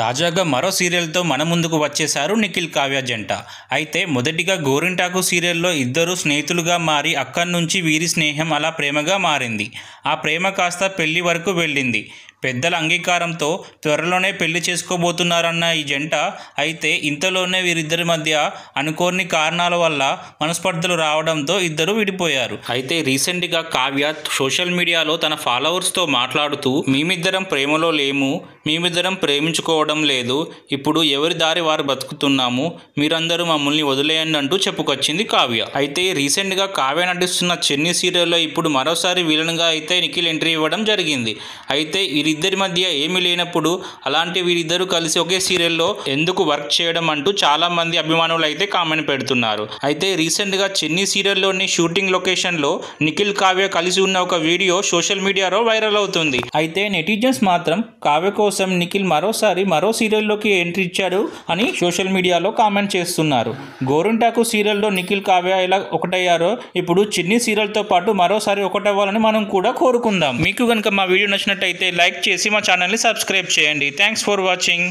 తాజాగా మరో సీరియల్తో మన ముందుకు వచ్చేశారు నిఖిల్ కావ్య జంట. అయితే మొదటిగా గోరింటాకు సీరియల్లో ఇద్దరు స్నేహితులుగా మారి అక్కడి నుంచి వీరి స్నేహం అలా ప్రేమగా మారింది. ఆ ప్రేమ కాస్త పెళ్లి వరకు వెళ్ళింది. పెద్దల అంగీకారంతో త్వరలోనే పెళ్లి చేసుకోబోతున్నారన్న ఈ జంట అయితే ఇంతలోనే వీరిద్దరి మధ్య అనుకోని కారణాల వల్ల మనస్పర్ధలు రావడంతో ఇద్దరు విడిపోయారు. అయితే రీసెంట్గా కావ్య సోషల్ మీడియాలో తన ఫాలోవర్స్తో మాట్లాడుతూ మేమిద్దరం ప్రేమలో లేము, మేమిద్దరం ప్రేమించుకోవడం లేదు, ఇప్పుడు ఎవరి దారి వారు బతుకుతున్నాము, మీరందరూ మమ్మల్ని వదిలేయండి అంటూ చెప్పుకొచ్చింది కావ్య. అయితే రీసెంట్గా కావ్య నటిస్తున్న చెన్ని సీరియల్లో ఇప్పుడు మరోసారి విలన్గా అయితే నిఖిల్ ఎంట్రీ ఇవ్వడం జరిగింది. అయితే వీరిద్దరి మధ్య ఏమీ లేనప్పుడు అలాంటి వీరిద్దరూ కలిసి ఒకే సీరియల్లో ఎందుకు వర్క్ చేయడం అంటూ చాలా మంది అభిమానులు అయితే కామెంట్ పెడుతున్నారు. అయితే రీసెంట్గా చెన్ని సీరియల్లోని షూటింగ్ లొకేషన్లో నిఖిల్ కావ్య కలిసి ఉన్న ఒక వీడియో సోషల్ మీడియాలో వైరల్ అవుతుంది. అయితే నెటిజన్స్ మాత్రం కావ్య కోసం నిఖిల్ మరో సీరియల్లోకి ఎంట్రీ ఇచ్చాడు అని సోషల్ మీడియాలో కామెంట్ చేస్తున్నారు. గోరింటాకు సీరియల్లో నిఖిల్ కావ్య ఎలా ఒకటయ్యారో ఇప్పుడు చెన్ని సీరియల్తో పాటు మరోసారి ఒకటవ్వాలని మనం కూడా కోరుకుందాం. మీకు కనుక మా వీడియో నచ్చినట్టయితే లైక్ చేసి మా ఛానల్ని సబ్స్క్రైబ్ చేయండి. Thanks for watching.